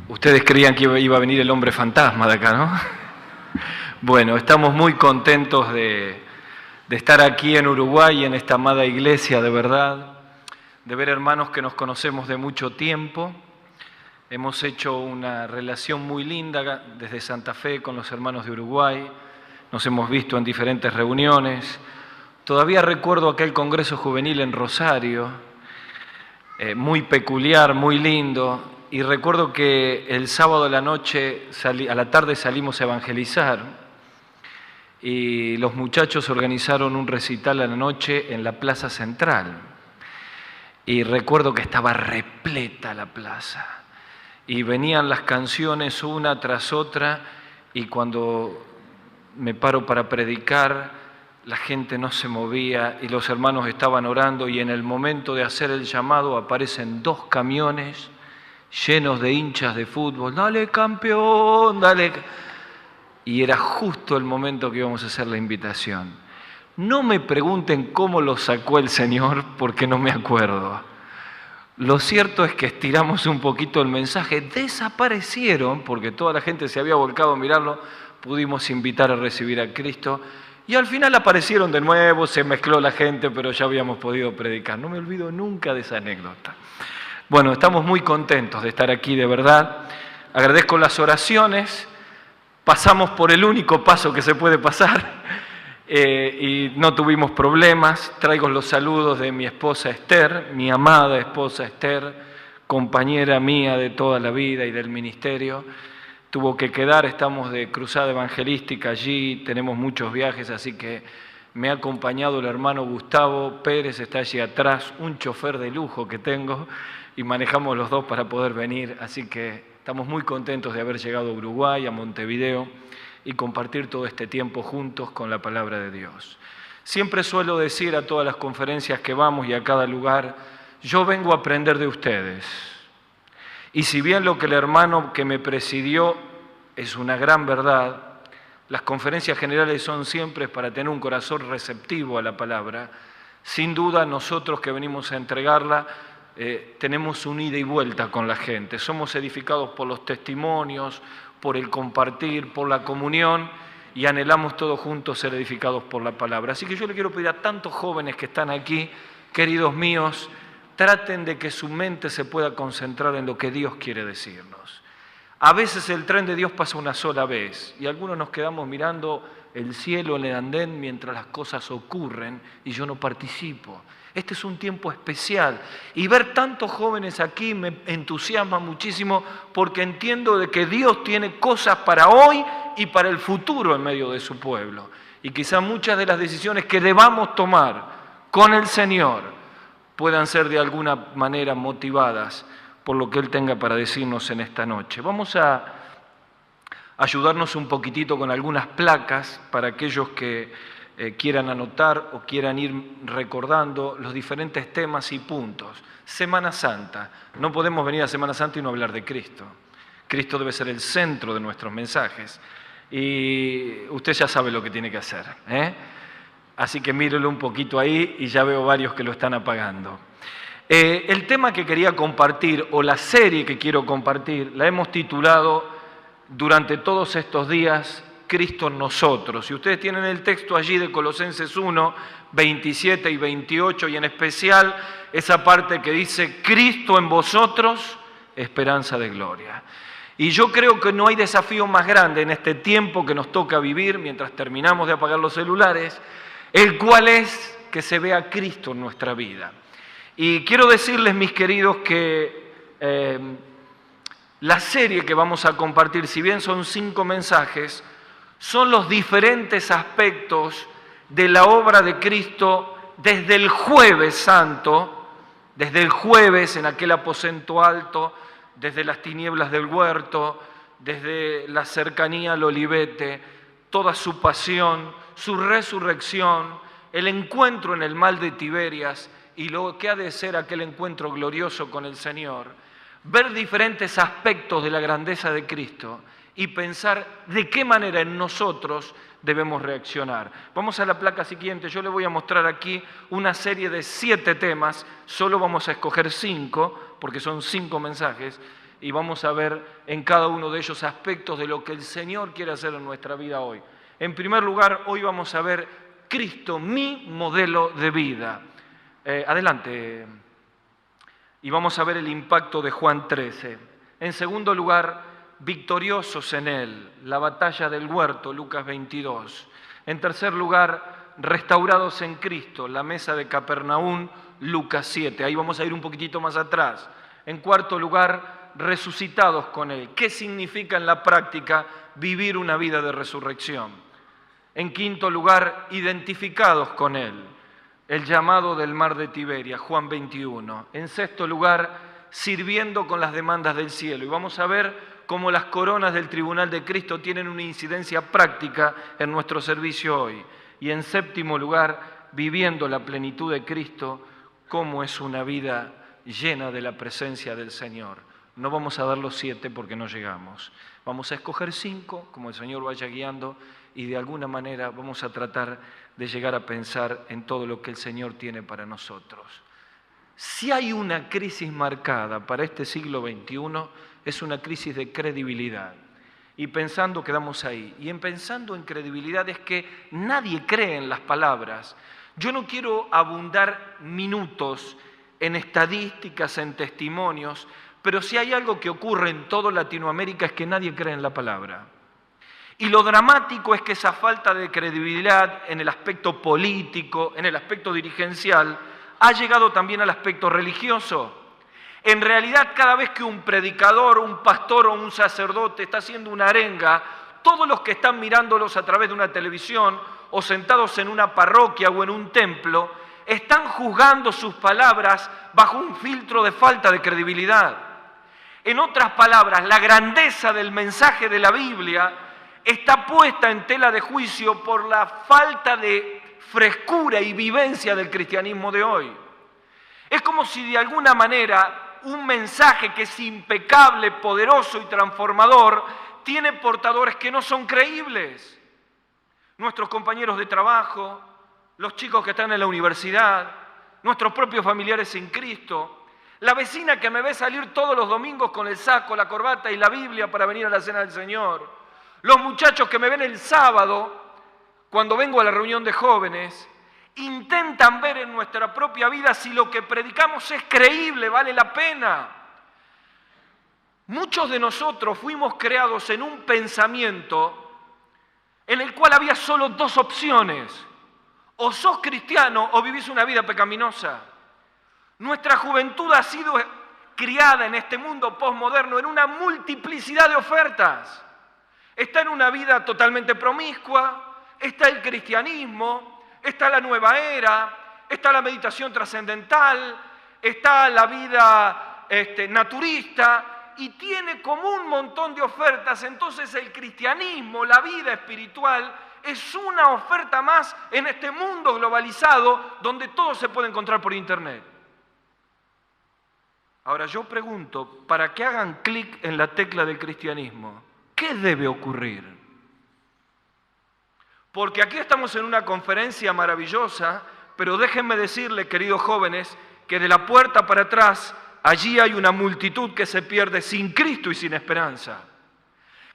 Ustedes creían que iba a venir el hombre fantasma de acá, ¿no? Bueno, estamos muy contentos de estar aquí en Uruguay, en esta amada iglesia, de verdad, de ver hermanos que nos conocemos de mucho tiempo. Hemos hecho una relación muy linda desde Santa Fe con los hermanos de Uruguay, nos hemos visto en diferentes reuniones. Todavía recuerdo aquel congreso juvenil en Rosario, muy peculiar, muy lindo, y recuerdo que el sábado a la noche, a la tarde salimos a evangelizar, y los muchachos organizaron un recital a la noche en la Plaza Central. Y recuerdo que estaba repleta la plaza, y venían las canciones una tras otra, y cuando me paro para predicar, la gente no se movía y los hermanos estaban orando, y en el momento de hacer el llamado aparecen 2 camiones llenos de hinchas de fútbol. ¡Dale, campeón! ¡Dale! Y era justo el momento que íbamos a hacer la invitación. No me pregunten cómo lo sacó el Señor, porque no me acuerdo. Lo cierto es que estiramos un poquito el mensaje, desaparecieron, porque toda la gente se había volcado a mirarlo, pudimos invitar a recibir a Cristo, y al final aparecieron de nuevo, se mezcló la gente, pero ya habíamos podido predicar. No me olvido nunca de esa anécdota. Bueno, estamos muy contentos de estar aquí, de verdad. Agradezco las oraciones, pasamos por el único paso que se puede pasar, y no tuvimos problemas. Traigo los saludos de mi esposa Esther, mi amada esposa Esther, compañera mía de toda la vida y del ministerio. Tuvo que quedar, estamos de cruzada evangelística allí, tenemos muchos viajes, así que me ha acompañado el hermano Gustavo Pérez, está allí atrás, un chofer de lujo que tengo, y manejamos los dos para poder venir, así que estamos muy contentos de haber llegado a Uruguay, a Montevideo, y compartir todo este tiempo juntos con la palabra de Dios. Siempre suelo decir a todas las conferencias que vamos y a cada lugar, yo vengo a aprender de ustedes. Y si bien lo que el hermano que me presidió es una gran verdad, las conferencias generales son siempre para tener un corazón receptivo a la palabra. Sin duda nosotros que venimos a entregarla tenemos un ida y vuelta con la gente. Somos edificados por los testimonios, por el compartir, por la comunión, y anhelamos todos juntos ser edificados por la palabra. Así que yo le quiero pedir a tantos jóvenes que están aquí, queridos míos, traten de que su mente se pueda concentrar en lo que Dios quiere decirnos. A veces el tren de Dios pasa una sola vez y algunos nos quedamos mirando el cielo en el andén mientras las cosas ocurren y yo no participo. Este es un tiempo especial y ver tantos jóvenes aquí me entusiasma muchísimo porque entiendo de que Dios tiene cosas para hoy y para el futuro en medio de su pueblo. Y quizá muchas de las decisiones que debamos tomar con el Señor puedan ser de alguna manera motivadas por lo que Él tenga para decirnos en esta noche. Vamos a ayudarnos un poquitito con algunas placas para aquellos que quieran anotar o quieran ir recordando los diferentes temas y puntos. Semana Santa. No podemos venir a Semana Santa y no hablar de Cristo. Cristo debe ser el centro de nuestros mensajes. Y usted ya sabe lo que tiene que hacer, ¿eh? Así que mírelo un poquito ahí y ya veo varios que lo están apagando. El tema que quería compartir, o la serie que quiero compartir, la hemos titulado durante todos estos días, Cristo en nosotros. Si ustedes tienen el texto allí de Colosenses 1, 27 y 28, y en especial esa parte que dice, Cristo en vosotros, esperanza de gloria. Y yo creo que no hay desafío más grande en este tiempo que nos toca vivir mientras terminamos de apagar los celulares, el cual es que se vea Cristo en nuestra vida. Y quiero decirles, mis queridos, que la serie que vamos a compartir, si bien son 5 mensajes, son los diferentes aspectos de la obra de Cristo desde el Jueves Santo, desde el jueves en aquel aposento alto, desde las tinieblas del huerto, desde la cercanía al olivete, toda su pasión, su resurrección, el encuentro en el mar de Tiberias y lo que ha de ser aquel encuentro glorioso con el Señor. Ver diferentes aspectos de la grandeza de Cristo y pensar de qué manera en nosotros debemos reaccionar. Vamos a la placa siguiente, yo le voy a mostrar aquí una serie de 7 temas, solo vamos a escoger 5, porque son 5 mensajes, y vamos a ver en cada uno de ellos aspectos de lo que el Señor quiere hacer en nuestra vida hoy. En primer lugar, hoy vamos a ver Cristo, mi modelo de vida. Adelante. Y vamos a ver el impacto de Juan 13. En segundo lugar, victoriosos en Él, la batalla del huerto, Lucas 22. En tercer lugar, restaurados en Cristo, la mesa de Capernaum, Lucas 7. Ahí vamos a ir un poquitito más atrás. En cuarto lugar, resucitados con Él. ¿Qué significa en la práctica vivir una vida de resurrección? En quinto lugar, identificados con Él. El llamado del mar de Tiberia, Juan 21. En sexto lugar, sirviendo con las demandas del cielo. Y vamos a ver cómo las coronas del tribunal de Cristo tienen una incidencia práctica en nuestro servicio hoy. Y en séptimo lugar, viviendo la plenitud de Cristo, cómo es una vida llena de la presencia del Señor. No vamos a dar los 7 porque no llegamos. Vamos a escoger 5, como el Señor vaya guiando, y de alguna manera vamos a tratar de llegar a pensar en todo lo que el Señor tiene para nosotros. Si hay una crisis marcada para este siglo XXI, es una crisis de credibilidad. Y pensando, quedamos ahí. Y en pensando en credibilidad es que nadie cree en las palabras. Yo no quiero abundar minutos en estadísticas, en testimonios, pero si hay algo que ocurre en toda Latinoamérica es que nadie cree en la palabra. Y lo dramático es que esa falta de credibilidad en el aspecto político, en el aspecto dirigencial, ha llegado también al aspecto religioso. En realidad, cada vez que un predicador, un pastor o un sacerdote está haciendo una arenga, todos los que están mirándolos a través de una televisión o sentados en una parroquia o en un templo, están juzgando sus palabras bajo un filtro de falta de credibilidad. En otras palabras, la grandeza del mensaje de la Biblia está puesta en tela de juicio por la falta de frescura y vivencia del cristianismo de hoy. Es como si de alguna manera un mensaje que es impecable, poderoso y transformador tiene portadores que no son creíbles. Nuestros compañeros de trabajo, los chicos que están en la universidad, nuestros propios familiares en Cristo, la vecina que me ve salir todos los domingos con el saco, la corbata y la Biblia para venir a la cena del Señor, los muchachos que me ven el sábado cuando vengo a la reunión de jóvenes, intentan ver en nuestra propia vida si lo que predicamos es creíble, vale la pena. Muchos de nosotros fuimos creados en un pensamiento en el cual había solo 2 opciones: o sos cristiano o vivís una vida pecaminosa. Nuestra juventud ha sido criada en este mundo posmoderno en una multiplicidad de ofertas. Está en una vida totalmente promiscua, está el cristianismo, está la nueva era, está la meditación trascendental, está la vida naturista, y tiene como un montón de ofertas. Entonces el cristianismo, la vida espiritual, es una oferta más en este mundo globalizado donde todo se puede encontrar por internet. Ahora yo pregunto, para que hagan clic en la tecla del cristianismo, ¿qué debe ocurrir? Porque aquí estamos en una conferencia maravillosa, pero déjenme decirles, queridos jóvenes, que de la puerta para atrás, allí hay una multitud que se pierde sin Cristo y sin esperanza.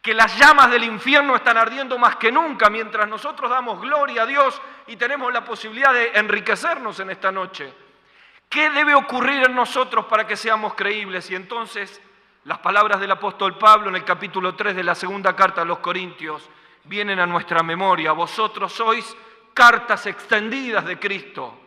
Que las llamas del infierno están ardiendo más que nunca, mientras nosotros damos gloria a Dios y tenemos la posibilidad de enriquecernos en esta noche. ¿Qué debe ocurrir en nosotros para que seamos creíbles? Y entonces, las palabras del apóstol Pablo en el capítulo 3 de la segunda carta a los Corintios vienen a nuestra memoria. Vosotros sois cartas extendidas de Cristo,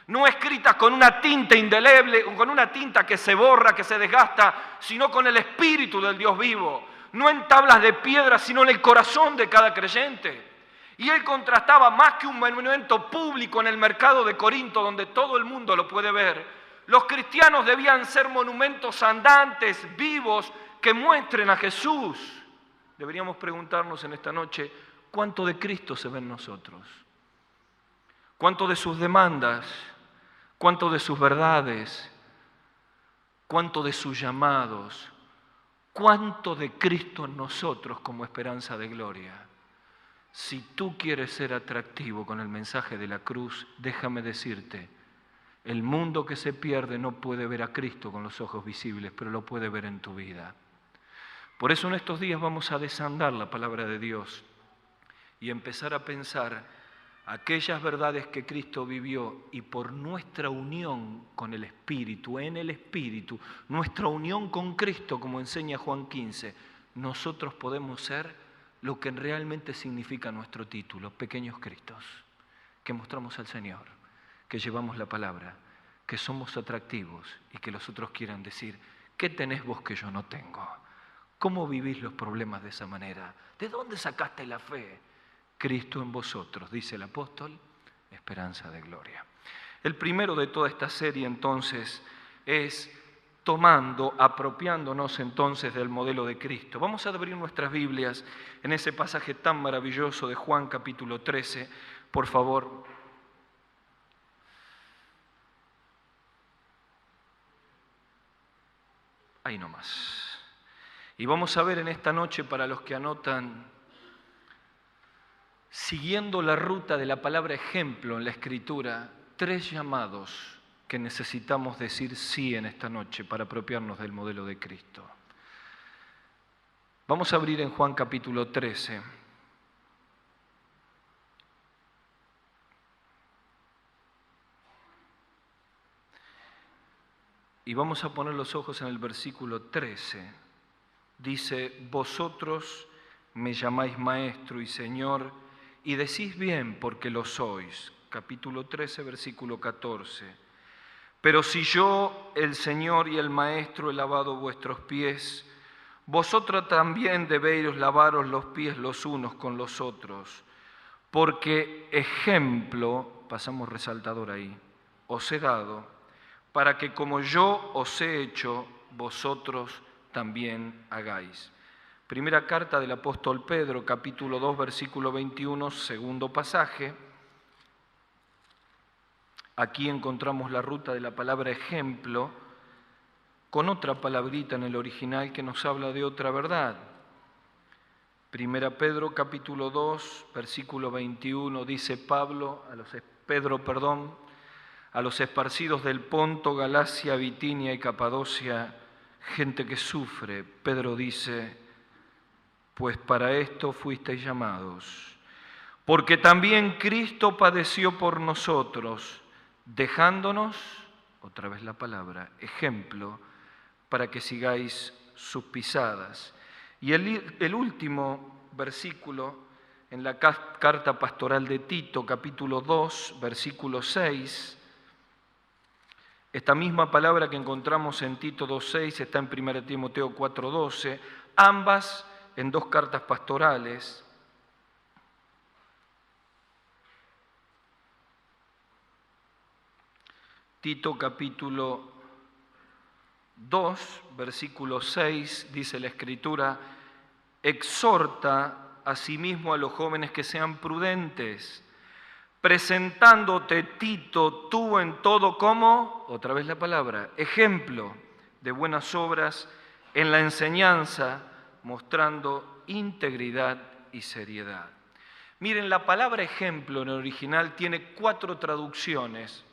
no escritas con una tinta indeleble, con una tinta que se borra, que se desgasta, sino con el Espíritu del Dios vivo, no en tablas de piedra, sino en el corazón de cada creyente. Y él contrastaba más que un monumento público en el mercado de Corinto, donde todo el mundo lo puede ver. Los cristianos debían ser monumentos andantes, vivos, que muestren a Jesús. Deberíamos preguntarnos en esta noche, ¿cuánto de Cristo se ve en nosotros? ¿Cuánto de sus demandas? ¿Cuánto de sus verdades? ¿Cuánto de sus llamados? ¿Cuánto de Cristo en nosotros como esperanza de gloria? Si tú quieres ser atractivo con el mensaje de la cruz, déjame decirte, el mundo que se pierde no puede ver a Cristo con los ojos visibles, pero lo puede ver en tu vida. Por eso en estos días vamos a desandar la palabra de Dios y empezar a pensar aquellas verdades que Cristo vivió y por nuestra unión con el Espíritu, en el Espíritu, nuestra unión con Cristo, como enseña Juan 15, nosotros podemos ser lo que realmente significa nuestro título, pequeños Cristos, que mostramos al Señor, que llevamos la palabra, que somos atractivos y que los otros quieran decir, ¿qué tenés vos que yo no tengo? ¿Cómo vivís los problemas de esa manera? ¿De dónde sacaste la fe? Cristo en vosotros, dice el apóstol, esperanza de gloria. El primero de toda esta serie entonces es apropiándonos entonces del modelo de Cristo. Vamos a abrir nuestras Biblias en ese pasaje tan maravilloso de Juan capítulo 13, por favor. Ahí nomás. Y vamos a ver en esta noche, para los que anotan, siguiendo la ruta de la palabra ejemplo en la Escritura, 3 llamados que necesitamos decir sí en esta noche para apropiarnos del modelo de Cristo. Vamos a abrir en Juan capítulo 13. Y vamos a poner los ojos en el versículo 13. Dice, vosotros me llamáis Maestro y Señor, y decís bien porque lo sois. Capítulo 13, versículo 14. Pero si yo, el Señor y el Maestro, he lavado vuestros pies, vosotros también debéis lavaros los pies los unos con los otros, porque ejemplo, pasamos resaltador ahí, os he dado, para que como yo os he hecho, vosotros también hagáis. Primera carta del apóstol Pedro, capítulo 2, versículo 21, segundo pasaje. Aquí encontramos la ruta de la palabra ejemplo con otra palabrita en el original que nos habla de otra verdad. Primera Pedro, capítulo 2, versículo 21, dice Pedro, a los esparcidos del Ponto, Galacia, Bitinia y Capadocia, gente que sufre, Pedro dice, pues para esto fuisteis llamados, porque también Cristo padeció por nosotros, dejándonos, otra vez la palabra, ejemplo, para que sigáis sus pisadas. Y el último versículo en la carta pastoral de Tito, capítulo 2, versículo 6, esta misma palabra que encontramos en Tito 2.6 está en 1 Timoteo 4.12, ambas en 2 cartas pastorales. Tito capítulo 2, versículo 6, dice la Escritura, exhorta asimismo a los jóvenes que sean prudentes, presentándote, Tito, tú en todo como, otra vez la palabra, ejemplo de buenas obras en la enseñanza, mostrando integridad y seriedad. Miren, la palabra ejemplo en el original tiene 4 traducciones.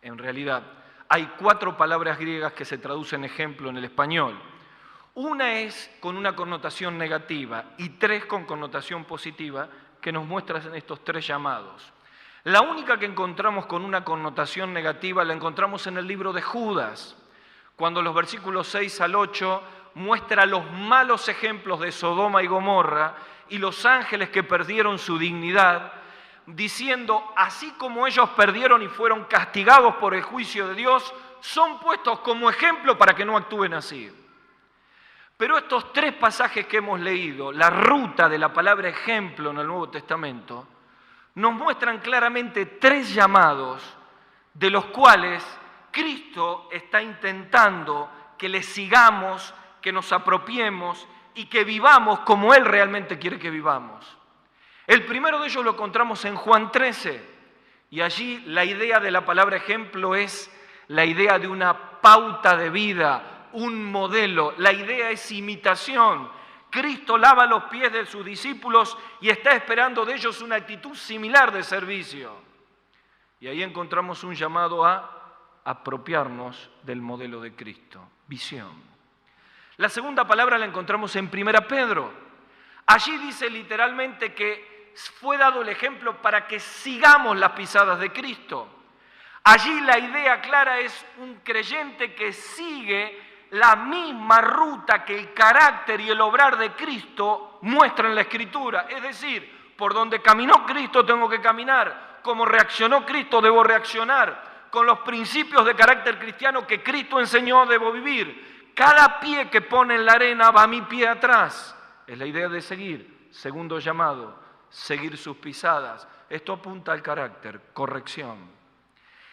En realidad, hay 4 palabras griegas que se traducen ejemplo en el español. Una es con una connotación negativa y 3 con connotación positiva que nos muestran estos 3 llamados. La única que encontramos con una connotación negativa la encontramos en el libro de Judas, cuando los versículos 6 al 8 muestra los malos ejemplos de Sodoma y Gomorra y los ángeles que perdieron su dignidad, diciendo, así como ellos perdieron y fueron castigados por el juicio de Dios, son puestos como ejemplo para que no actúen así. Pero estos 3 pasajes que hemos leído, la ruta de la palabra ejemplo en el Nuevo Testamento, nos muestran claramente 3 llamados de los cuales Cristo está intentando que le sigamos, que nos apropiemos y que vivamos como Él realmente quiere que vivamos. El primero de ellos lo encontramos en Juan 13 y allí la idea de la palabra ejemplo es la idea de una pauta de vida, un modelo, la idea es imitación. Cristo lava los pies de sus discípulos y está esperando de ellos una actitud similar de servicio. Y ahí encontramos un llamado a apropiarnos del modelo de Cristo, visión. La segunda palabra la encontramos en 1 Pedro. Allí dice literalmente que fue dado el ejemplo para que sigamos las pisadas de Cristo. Allí la idea clara es un creyente que sigue la misma ruta que el carácter y el obrar de Cristo muestra en la Escritura. Es decir, por donde caminó Cristo tengo que caminar, como reaccionó Cristo debo reaccionar, con los principios de carácter cristiano que Cristo enseñó debo vivir. Cada pie que pone en la arena va mi pie atrás. Es la idea de seguir. Segundo llamado, seguir sus pisadas. Esto apunta al carácter, corrección.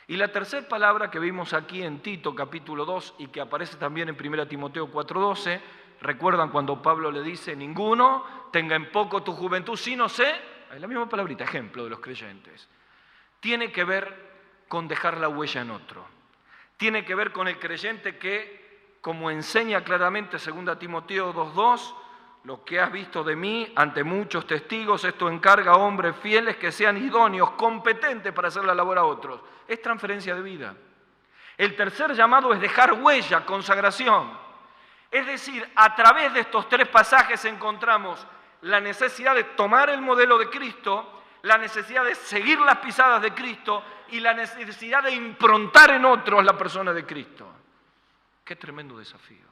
Y la tercera palabra que vimos aquí en Tito capítulo 2 y que aparece también en 1 Timoteo 4:12, recuerdan cuando Pablo le dice, ninguno tenga en poco tu juventud, sino sé, es la misma palabrita, ejemplo de los creyentes. Tiene que ver con dejar la huella en otro. Tiene que ver con el creyente que, como enseña claramente 2 Timoteo 2:2, lo que has visto de mí ante muchos testigos, esto encarga a hombres fieles que sean idóneos, competentes para hacer la labor a otros. Es transferencia de vida. El tercer llamado es dejar huella, consagración. Es decir, a través de estos tres pasajes encontramos la necesidad de tomar el modelo de Cristo, la necesidad de seguir las pisadas de Cristo y la necesidad de improntar en otros la persona de Cristo. Qué tremendo desafío.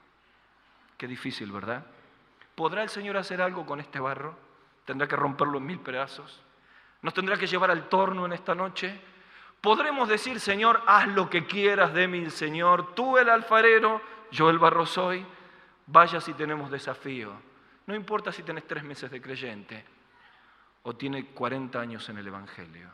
Qué difícil, ¿verdad? ¿Podrá el Señor hacer algo con este barro? ¿Tendrá que romperlo en 1000 pedazos? ¿Nos tendrá que llevar al torno en esta noche? ¿Podremos decir, Señor, haz lo que quieras de mí, Señor? Tú el alfarero, yo el barro soy. Vaya si tenemos desafío. No importa si tenés 3 meses de creyente o tiene 40 años en el Evangelio.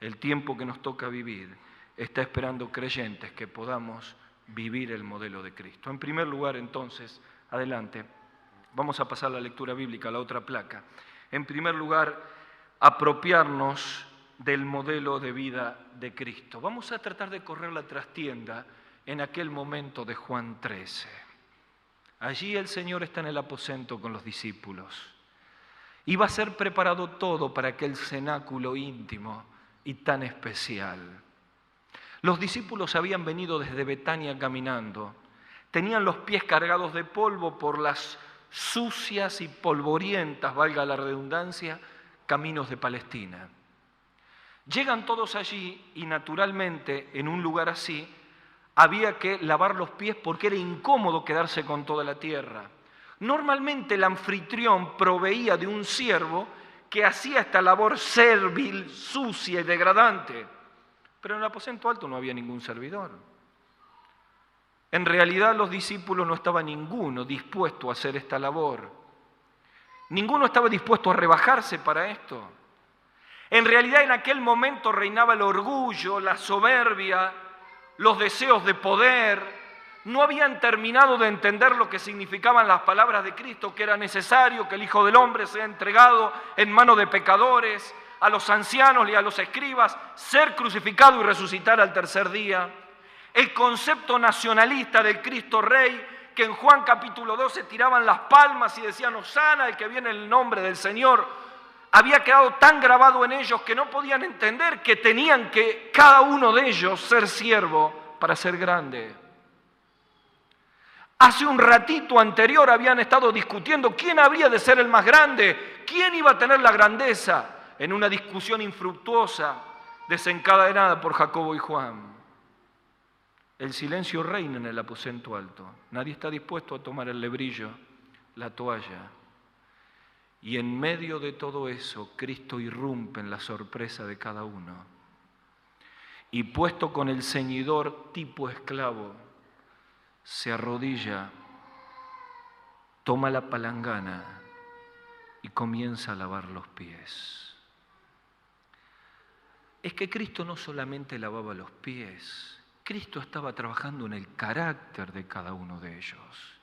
El tiempo que nos toca vivir está esperando creyentes que podamos vivir el modelo de Cristo. En primer lugar, entonces, adelante. Vamos a pasar la lectura bíblica a la otra placa. En primer lugar, apropiarnos del modelo de vida de Cristo. Vamos a tratar de correr la trastienda en aquel momento de Juan 13. Allí el Señor está en el aposento con los discípulos. Iba a ser preparado todo para aquel cenáculo íntimo y tan especial. Los discípulos habían venido desde Betania caminando. Tenían los pies cargados de polvo por las sucias y polvorientas, valga la redundancia, caminos de Palestina. Llegan todos allí y naturalmente en un lugar así había que lavar los pies porque era incómodo quedarse con toda la tierra. Normalmente el anfitrión proveía de un siervo que hacía esta labor servil, sucia y degradante, pero en el aposento alto no había ningún servidor. En realidad los discípulos no estaba ninguno dispuesto a hacer esta labor. Ninguno estaba dispuesto a rebajarse para esto. En realidad en aquel momento reinaba el orgullo, la soberbia, los deseos de poder. No habían terminado de entender lo que significaban las palabras de Cristo, que era necesario que el Hijo del Hombre sea entregado en manos de pecadores, a los ancianos y a los escribas, ser crucificado y resucitar al tercer día. El concepto nacionalista del Cristo Rey, que en Juan capítulo 12 tiraban las palmas y decían Hosana, el que viene en el nombre del Señor, había quedado tan grabado en ellos que no podían entender que tenían que cada uno de ellos ser siervo para ser grande. Hace un ratito anterior habían estado discutiendo quién habría de ser el más grande, quién iba a tener la grandeza, en una discusión infructuosa desencadenada por Jacobo y Juan. El silencio reina en el aposento alto. Nadie está dispuesto a tomar el lebrillo, la toalla. Y en medio de todo eso, Cristo irrumpe en la sorpresa de cada uno. Y puesto con el ceñidor tipo esclavo, se arrodilla, toma la palangana y comienza a lavar los pies. Es que Cristo no solamente lavaba los pies, Cristo estaba trabajando en el carácter de cada uno de ellos.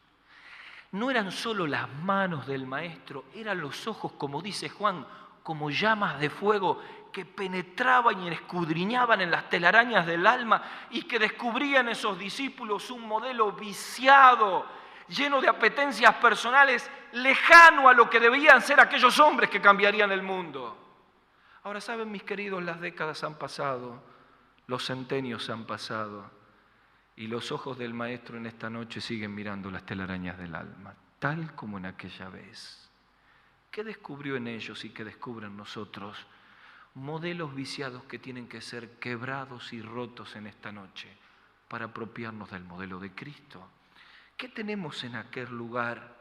No eran solo las manos del Maestro, eran los ojos, como dice Juan, como llamas de fuego que penetraban y escudriñaban en las telarañas del alma y que descubrían esos discípulos un modelo viciado, lleno de apetencias personales, lejano a lo que debían ser aquellos hombres que cambiarían el mundo. Ahora, ¿saben, mis queridos? Las décadas han pasado, los centenios han pasado Y los ojos del Maestro en esta noche siguen mirando las telarañas del alma, tal como en aquella vez. ¿Qué descubrió en ellos y qué descubre en nosotros? Modelos viciados que tienen que ser quebrados y rotos en esta noche para apropiarnos del modelo de Cristo. ¿Qué tenemos en aquel lugar?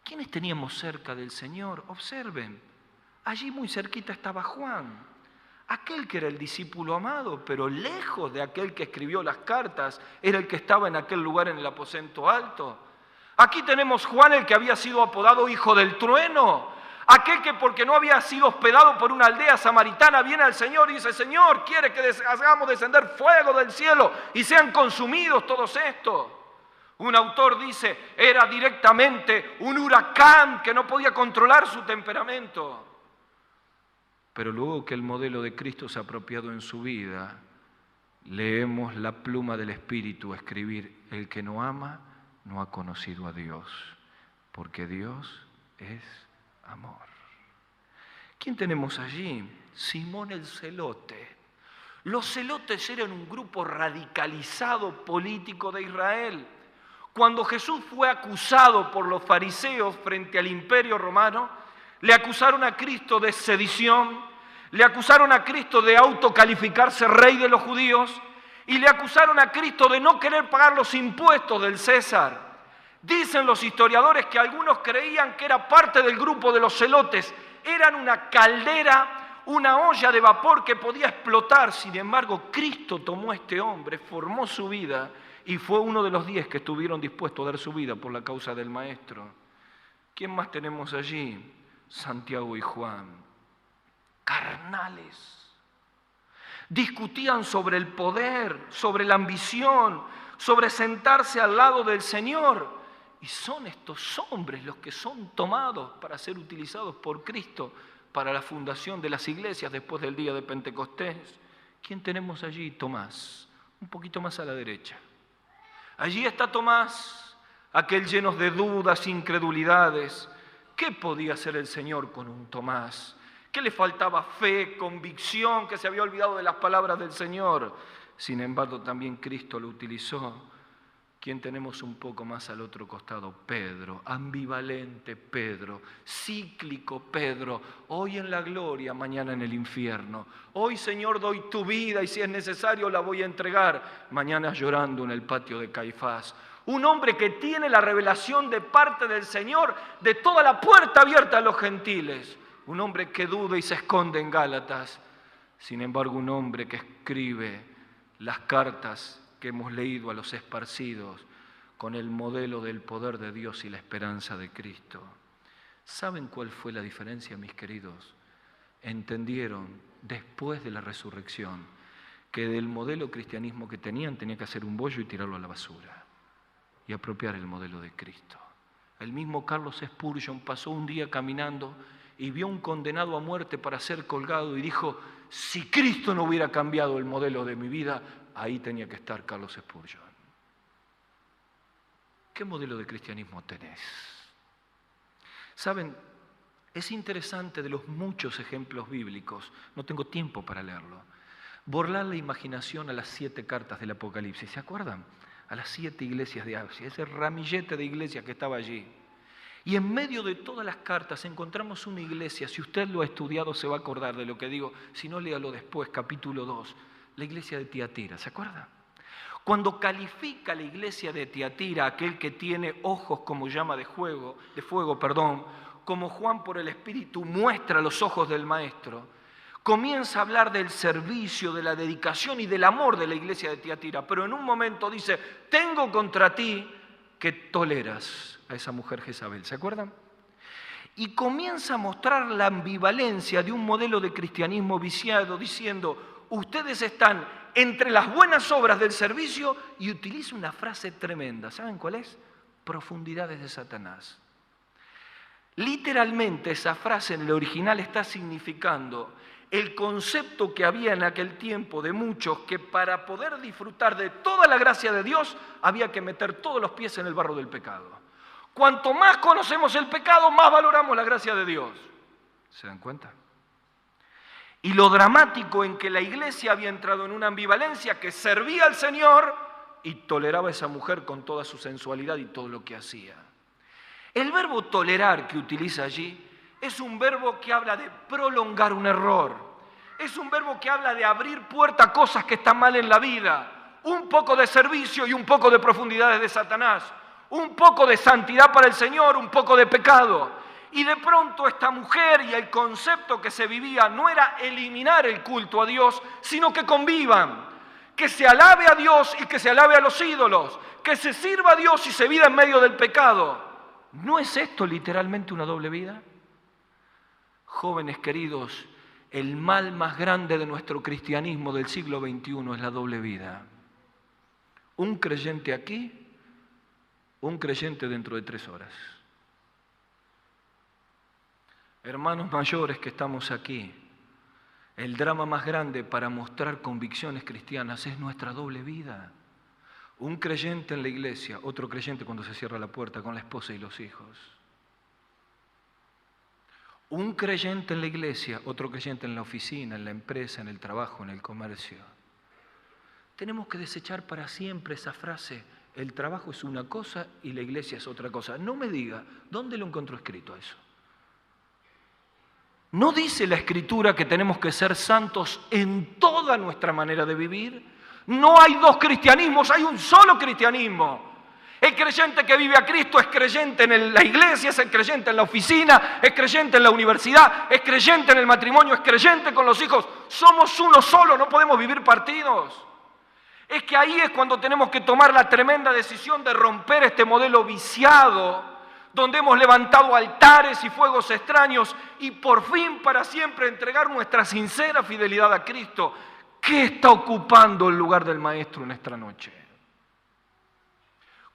¿Quiénes teníamos cerca del Señor? Observen, allí muy cerquita estaba Juan, aquel que era el discípulo amado, pero lejos de aquel que escribió las cartas, era el que estaba en aquel lugar en el aposento alto. Aquí tenemos Juan, el que había sido apodado Hijo del Trueno, aquel que porque no había sido hospedado por una aldea samaritana viene al Señor y dice: Señor, quiere que hagamos descender fuego del cielo y sean consumidos todos estos. Un autor dice, era directamente un huracán que no podía controlar su temperamento. Pero luego que el modelo de Cristo se ha apropiado en su vida, leemos la pluma del Espíritu escribir: el que no ama no ha conocido a Dios, porque Dios es amor. ¿Quién tenemos allí? Simón el Celote. Los celotes eran un grupo radicalizado político de Israel. Cuando Jesús fue acusado por los fariseos frente al Imperio Romano, le acusaron a Cristo de sedición, le acusaron a Cristo de autocalificarse rey de los judíos y le acusaron a Cristo de no querer pagar los impuestos del César. Dicen los historiadores que algunos creían que era parte del grupo de los celotes, eran una caldera, una olla de vapor que podía explotar. Sin embargo, Cristo tomó a este hombre, formó su vida y fue uno de los 10 que estuvieron dispuestos a dar su vida por la causa del Maestro. ¿Quién más tenemos allí? Santiago y Juan. Carnales. Discutían sobre el poder, sobre la ambición, sobre sentarse al lado del Señor. Y son estos hombres los que son tomados para ser utilizados por Cristo para la fundación de las iglesias después del día de Pentecostés. ¿Quién tenemos allí? Tomás, un poquito más a la derecha. Allí está Tomás, aquel lleno de dudas, incredulidades. ¿Qué podía hacer el Señor con un Tomás? ¿Qué le faltaba? Fe, convicción, que se había olvidado de las palabras del Señor. Sin embargo, también Cristo lo utilizó. ¿Quién tenemos un poco más al otro costado? Pedro, ambivalente Pedro, cíclico Pedro, hoy en la gloria, mañana en el infierno. Hoy, Señor, doy tu vida y si es necesario la voy a entregar. Mañana llorando en el patio de Caifás. Un hombre que tiene la revelación de parte del Señor de toda la puerta abierta a los gentiles. Un hombre que duda y se esconde en Gálatas. Sin embargo, un hombre que escribe las cartas que hemos leído a los esparcidos con el modelo del poder de Dios y la esperanza de Cristo. ¿Saben cuál fue la diferencia, mis queridos? Entendieron después de la resurrección que del modelo cristianismo que tenían tenía que hacer un bollo y tirarlo a la basura y apropiar el modelo de Cristo. El mismo Carlos Spurgeon pasó un día caminando y vio un condenado a muerte para ser colgado y dijo: si Cristo no hubiera cambiado el modelo de mi vida, ahí tenía que estar Carlos Spurgeon. ¿Qué modelo de cristianismo tenés? Saben, es interesante de los muchos ejemplos bíblicos, no tengo tiempo para leerlo, borrar la imaginación a las 7 cartas del Apocalipsis. ¿Se acuerdan? A las 7 iglesias de Asia, ese ramillete de iglesias que estaba allí. Y en medio de todas las cartas encontramos una iglesia, si usted lo ha estudiado se va a acordar de lo que digo, si no léalo después, capítulo 2, la iglesia de Tiatira, ¿se acuerda? Cuando califica la iglesia de Tiatira, aquel que tiene ojos como llama de fuego, como Juan por el Espíritu muestra los ojos del Maestro, comienza a hablar del servicio, de la dedicación y del amor de la iglesia de Tiatira, pero en un momento dice: tengo contra ti que toleras a esa mujer Jezabel, ¿se acuerdan? Y comienza a mostrar la ambivalencia de un modelo de cristianismo viciado, diciendo: ustedes están entre las buenas obras del servicio, y utiliza una frase tremenda, ¿saben cuál es? Profundidades de Satanás. Literalmente esa frase en el original está significando el concepto que había en aquel tiempo de muchos, que para poder disfrutar de toda la gracia de Dios había que meter todos los pies en el barro del pecado. Cuanto más conocemos el pecado, más valoramos la gracia de Dios. ¿Se dan cuenta? Y lo dramático en que la iglesia había entrado en una ambivalencia que servía al Señor y toleraba a esa mujer con toda su sensualidad y todo lo que hacía. El verbo tolerar que utiliza allí es un verbo que habla de prolongar un error. Es un verbo que habla de abrir puerta a cosas que están mal en la vida. Un poco de servicio y un poco de profundidades de Satanás. Un poco de santidad para el Señor, un poco de pecado. Y de pronto esta mujer y el concepto que se vivía no era eliminar el culto a Dios, sino que convivan. Que se alabe a Dios y que se alabe a los ídolos, que se sirva a Dios y se viva en medio del pecado. ¿No es esto literalmente una doble vida? Jóvenes queridos, el mal más grande de nuestro cristianismo del siglo XXI es la doble vida. Un creyente aquí, un creyente dentro de 3 horas. Hermanos mayores que estamos aquí, el drama más grande para mostrar convicciones cristianas es nuestra doble vida. Un creyente en la iglesia, otro creyente cuando se cierra la puerta con la esposa y los hijos. Un creyente en la iglesia, otro creyente en la oficina, en la empresa, en el trabajo, en el comercio. Tenemos que desechar para siempre esa frase, el trabajo es una cosa y la iglesia es otra cosa. No me diga, ¿dónde lo encontró escrito eso? ¿No dice la Escritura que tenemos que ser santos en toda nuestra manera de vivir? No hay 2 cristianismos, hay un solo cristianismo. El creyente que vive a Cristo es creyente en la iglesia, es creyente en la oficina, es creyente en la universidad, es creyente en el matrimonio, es creyente con los hijos. Somos uno solo, no podemos vivir partidos. Es que ahí es cuando tenemos que tomar la tremenda decisión de romper este modelo viciado donde hemos levantado altares y fuegos extraños y por fin para siempre entregar nuestra sincera fidelidad a Cristo. ¿Qué está ocupando el lugar del Maestro en esta noche?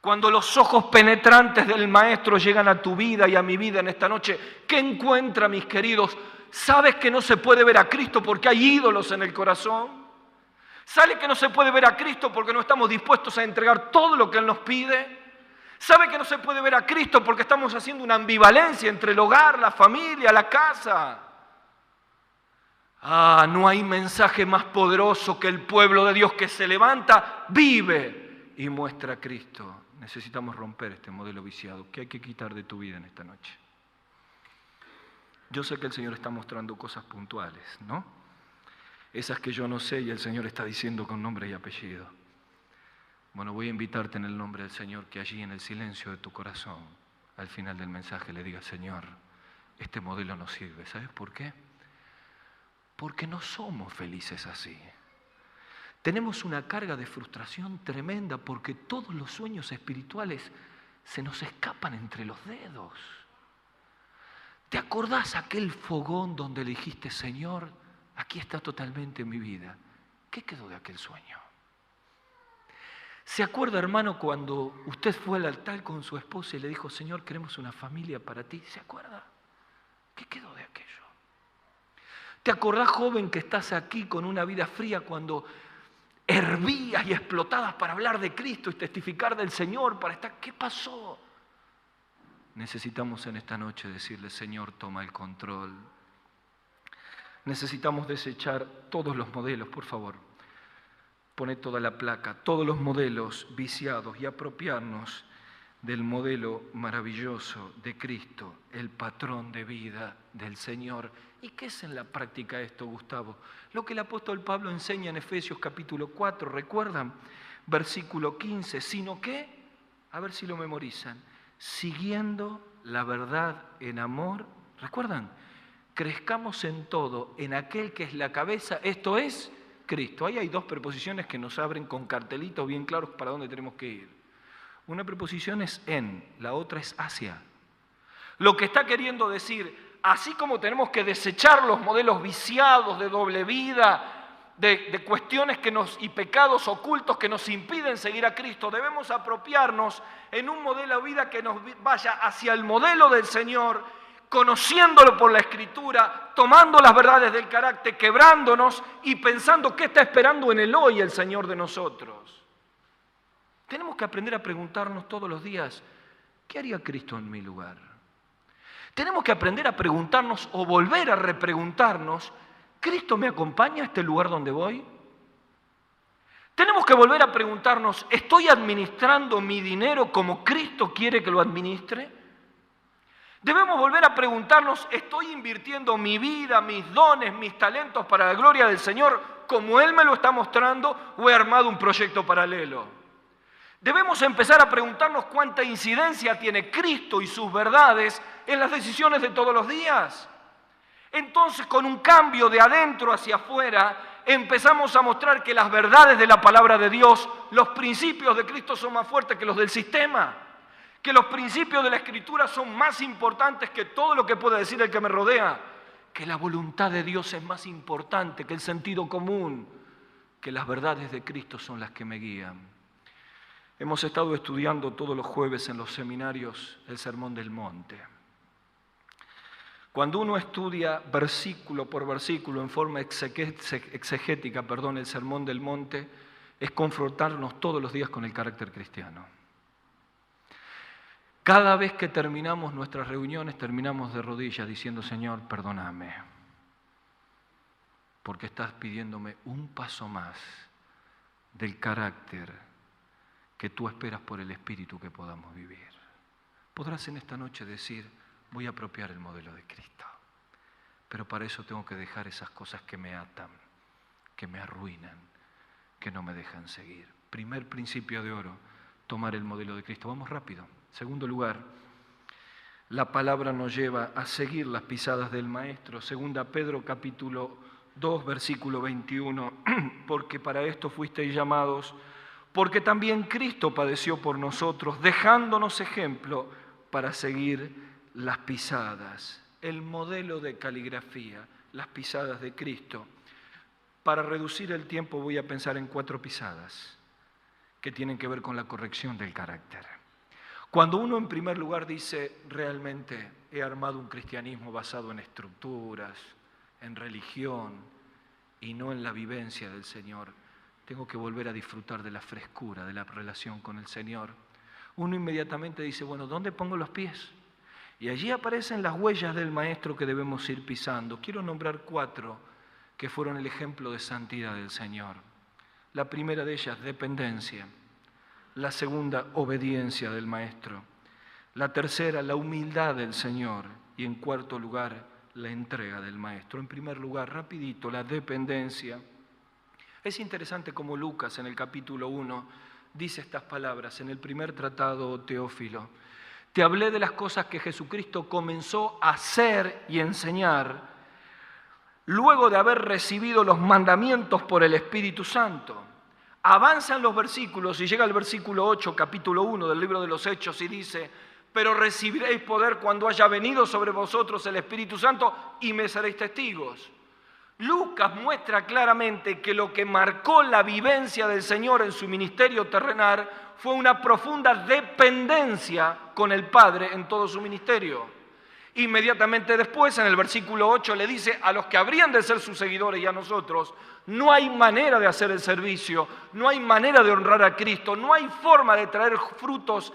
Cuando los ojos penetrantes del Maestro llegan a tu vida y a mi vida en esta noche, ¿qué encuentra, mis queridos? ¿Sabes que no se puede ver a Cristo porque hay ídolos en el corazón? ¿Sabes que no se puede ver a Cristo porque no estamos dispuestos a entregar todo lo que Él nos pide? ¿Sabe que no se puede ver a Cristo porque estamos haciendo una ambivalencia entre el hogar, la familia, la casa? No hay mensaje más poderoso que el pueblo de Dios que se levanta, vive y muestra a Cristo. Necesitamos romper este modelo viciado que hay que quitar de tu vida en esta noche. Yo sé que el Señor está mostrando cosas puntuales, ¿no? Esas que yo no sé y el Señor está diciendo con nombre y apellido. Bueno, voy a invitarte en el nombre del Señor que allí en el silencio de tu corazón, al final del mensaje le digas, Señor, este modelo no sirve. ¿Sabes por qué? Porque no somos felices así. Tenemos una carga de frustración tremenda porque todos los sueños espirituales se nos escapan entre los dedos. ¿Te acordás aquel fogón donde le dijiste, Señor, aquí está totalmente mi vida? ¿Qué quedó de aquel sueño? ¿Se acuerda, hermano, cuando usted fue al altar con su esposa y le dijo, Señor, queremos una familia para ti? ¿Se acuerda? ¿Qué quedó de aquello? ¿Te acordás, joven, que estás aquí con una vida fría cuando hervías y explotabas para hablar de Cristo y testificar del Señor? ¿Qué pasó? Necesitamos en esta noche decirle, Señor, toma el control. Necesitamos desechar todos los modelos, por favor. Pone toda la placa, todos los modelos viciados y apropiarnos del modelo maravilloso de Cristo, el patrón de vida del Señor. ¿Y qué es en la práctica esto, Gustavo? Lo que el apóstol Pablo enseña en Efesios capítulo 4, ¿recuerdan? Versículo 15, sino que, a ver si lo memorizan, siguiendo la verdad en amor, ¿recuerdan? Crezcamos en todo, en aquel que es la cabeza, esto es Cristo. Ahí hay 2 preposiciones que nos abren con cartelitos bien claros para dónde tenemos que ir. Una preposición es en, la otra es hacia. Lo que está queriendo decir, así como tenemos que desechar los modelos viciados de doble vida, de cuestiones y pecados ocultos que nos impiden seguir a Cristo, debemos apropiarnos en un modelo de vida que nos vaya hacia el modelo del Señor, conociéndolo por la Escritura, tomando las verdades del carácter, quebrándonos y pensando qué está esperando en el hoy el Señor de nosotros. Tenemos que aprender a preguntarnos todos los días, ¿qué haría Cristo en mi lugar? Tenemos que aprender a preguntarnos o volver a repreguntarnos, ¿Cristo me acompaña a este lugar donde voy? Tenemos que volver a preguntarnos, ¿estoy administrando mi dinero como Cristo quiere que lo administre? Debemos volver a preguntarnos, ¿estoy invirtiendo mi vida, mis dones, mis talentos para la gloria del Señor como Él me lo está mostrando o he armado un proyecto paralelo? Debemos empezar a preguntarnos cuánta incidencia tiene Cristo y sus verdades en las decisiones de todos los días. Entonces, con un cambio de adentro hacia afuera, empezamos a mostrar que las verdades de la palabra de Dios, los principios de Cristo son más fuertes que los del sistema, que los principios de la Escritura son más importantes que todo lo que pueda decir el que me rodea, que la voluntad de Dios es más importante que el sentido común, que las verdades de Cristo son las que me guían. Hemos estado estudiando todos los jueves en los seminarios el Sermón del Monte. Cuando uno estudia versículo por versículo en forma exegética, el Sermón del Monte, es confrontarnos todos los días con el carácter cristiano. Cada vez que terminamos nuestras reuniones, terminamos de rodillas diciendo, Señor, perdóname, porque estás pidiéndome un paso más del carácter que tú esperas por el Espíritu que podamos vivir. Podrás en esta noche decir, voy a apropiar el modelo de Cristo, pero para eso tengo que dejar esas cosas que me atan, que me arruinan, que no me dejan seguir. Primer principio de oro, tomar el modelo de Cristo. Vamos rápido. Segundo lugar, la palabra nos lleva a seguir las pisadas del Maestro. Segunda Pedro capítulo 2, versículo 21, porque para esto fuisteis llamados, porque también Cristo padeció por nosotros, dejándonos ejemplo para seguir las pisadas, el modelo de caligrafía, las pisadas de Cristo. Para reducir el tiempo voy a pensar en 4 pisadas que tienen que ver con la corrección del carácter. Cuando uno en primer lugar dice, realmente he armado un cristianismo basado en estructuras, en religión y no en la vivencia del Señor, tengo que volver a disfrutar de la frescura, de la relación con el Señor. Uno inmediatamente dice, bueno, ¿dónde pongo los pies? Y allí aparecen las huellas del Maestro que debemos ir pisando. Quiero nombrar 4 que fueron el ejemplo de santidad del Señor. La primera de ellas, dependencia. La segunda, obediencia del Maestro. La tercera, la humildad del Señor. Y en cuarto lugar, la entrega del Maestro. En primer lugar, rapidito, la dependencia. Es interesante como Lucas en el capítulo 1 dice estas palabras en el primer tratado, Teófilo. Te hablé de las cosas que Jesucristo comenzó a hacer y enseñar luego de haber recibido los mandamientos por el Espíritu Santo. Avanzan los versículos y llega el versículo 8, capítulo 1 del libro de los Hechos y dice, pero recibiréis poder cuando haya venido sobre vosotros el Espíritu Santo y me seréis testigos. Lucas muestra claramente que lo que marcó la vivencia del Señor en su ministerio terrenal fue una profunda dependencia con el Padre en todo su ministerio. Inmediatamente después, en el versículo 8, le dice a los que habrían de ser sus seguidores y a nosotros, no hay manera de hacer el servicio, no hay manera de honrar a Cristo, no hay forma de traer frutos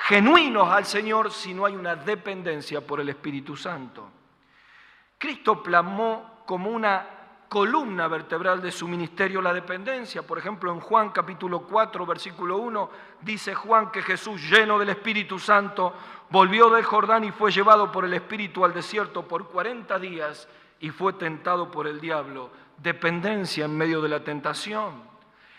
genuinos al Señor si no hay una dependencia por el Espíritu Santo. Cristo plasmó como una columna vertebral de su ministerio la dependencia. Por ejemplo, en Juan capítulo 4, versículo 1, dice Juan que Jesús, lleno del Espíritu Santo, volvió del Jordán y fue llevado por el Espíritu al desierto por 40 días y fue tentado por el diablo. Dependencia en medio de la tentación.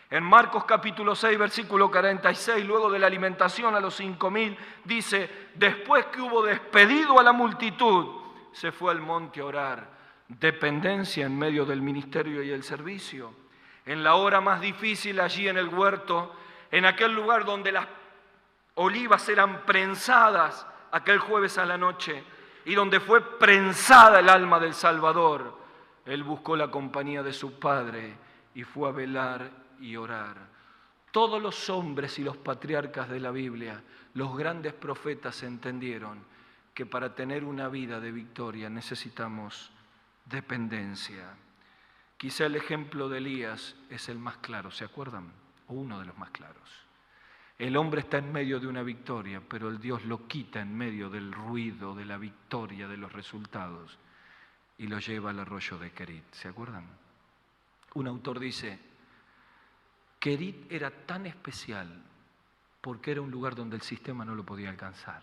En Marcos capítulo 6, versículo 46, luego de la alimentación a los 5.000, dice, después que hubo despedido a la multitud, se fue al monte a orar. Dependencia en medio del ministerio y el servicio. En la hora más difícil, allí en el huerto, en aquel lugar donde las olivas eran prensadas aquel jueves a la noche y donde fue prensada el alma del Salvador, él buscó la compañía de su Padre y fue a velar y orar. Todos los hombres y los patriarcas de la Biblia, los grandes profetas entendieron que para tener una vida de victoria necesitamos dependencia. Quizá el ejemplo de Elías es el más claro, ¿se acuerdan? O uno de los más claros. El hombre está en medio de una victoria, pero el Dios lo quita en medio del ruido, de la victoria, de los resultados, y lo lleva al arroyo de Querit. ¿Se acuerdan? Un autor dice Querit era tan especial porque era un lugar donde el sistema no lo podía alcanzar.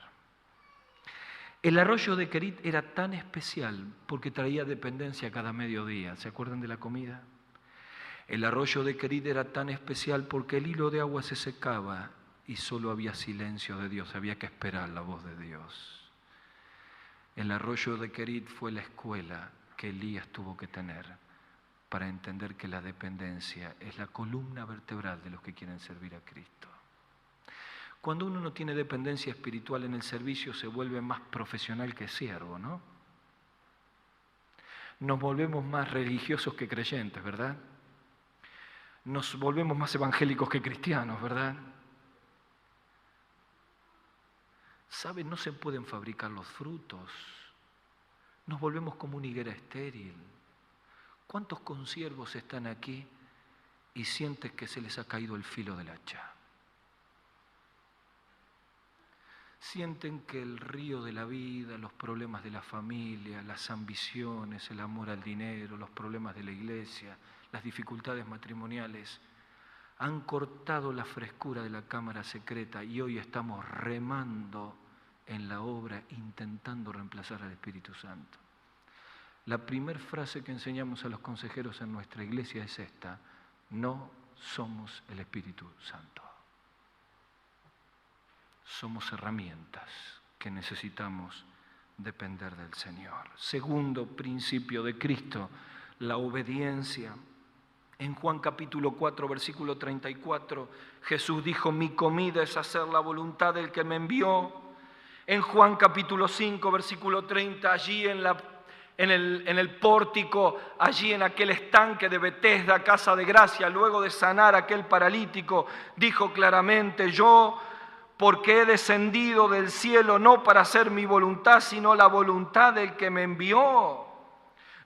El arroyo de Querit era tan especial porque traía dependencia cada mediodía. ¿Se acuerdan de la comida? El arroyo de Querit era tan especial porque el hilo de agua se secaba y solo había silencio de Dios, había que esperar la voz de Dios. El arroyo de Querit fue la escuela que Elías tuvo que tener para entender que la dependencia es la columna vertebral de los que quieren servir a Cristo. Cuando uno no tiene dependencia espiritual en el servicio, se vuelve más profesional que siervo, ¿no? Nos volvemos más religiosos que creyentes, ¿verdad? Nos volvemos más evangélicos que cristianos, ¿verdad? ¿Saben? No se pueden fabricar los frutos. Nos volvemos como una higuera estéril. ¿Cuántos consiervos están aquí y sienten que se les ha caído el filo del hacha? Sienten que el río de la vida, los problemas de la familia, las ambiciones, el amor al dinero, los problemas de la iglesia, las dificultades matrimoniales, han cortado la frescura de la cámara secreta y hoy estamos remando en la obra intentando reemplazar al Espíritu Santo. La primera frase que enseñamos a los consejeros en nuestra iglesia es esta: no somos el Espíritu Santo. Somos herramientas que necesitamos depender del Señor. Segundo principio de Cristo, la obediencia. En Juan capítulo 4, versículo 34, Jesús dijo: mi comida es hacer la voluntad del que me envió. En Juan capítulo 5, versículo 30, allí en el pórtico, allí en aquel estanque de Betesda, casa de gracia, luego de sanar a aquel paralítico, dijo claramente: yo, porque he descendido del cielo no para hacer mi voluntad, sino la voluntad del que me envió.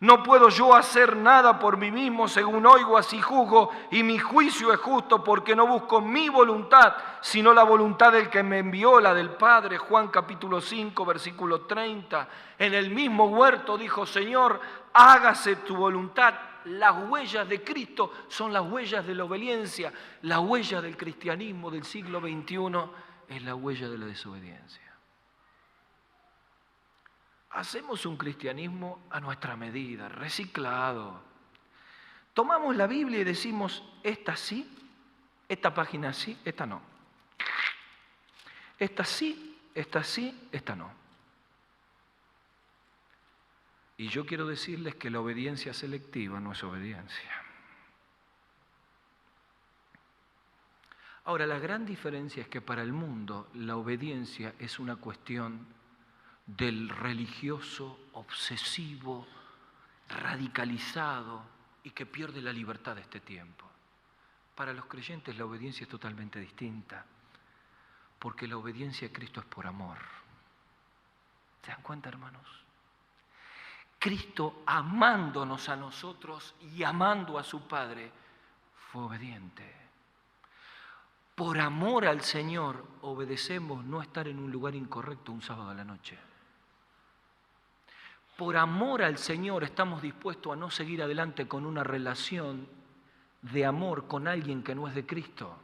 No puedo yo hacer nada por mí mismo, según oigo así juzgo, y mi juicio es justo, porque no busco mi voluntad, sino la voluntad del que me envió, la del Padre. Juan capítulo 5, versículo 30. En el mismo huerto dijo: Señor, hágase tu voluntad. Las huellas de Cristo son las huellas de la obediencia. La huella del cristianismo del siglo XXI es la huella de la desobediencia. Hacemos un cristianismo a nuestra medida, reciclado. Tomamos la Biblia y decimos: esta sí, esta página sí, esta no. Esta sí, esta no. Y yo quiero decirles que la obediencia selectiva no es obediencia. Ahora, la gran diferencia es que para el mundo la obediencia es una cuestión del religioso, obsesivo, radicalizado y que pierde la libertad de este tiempo. Para los creyentes la obediencia es totalmente distinta, porque la obediencia a Cristo es por amor. ¿Se dan cuenta, hermanos? Cristo, amándonos a nosotros y amando a su Padre, fue obediente. Por amor al Señor obedecemos no estar en un lugar incorrecto un sábado a la noche. Por amor al Señor estamos dispuestos a no seguir adelante con una relación de amor con alguien que no es de Cristo.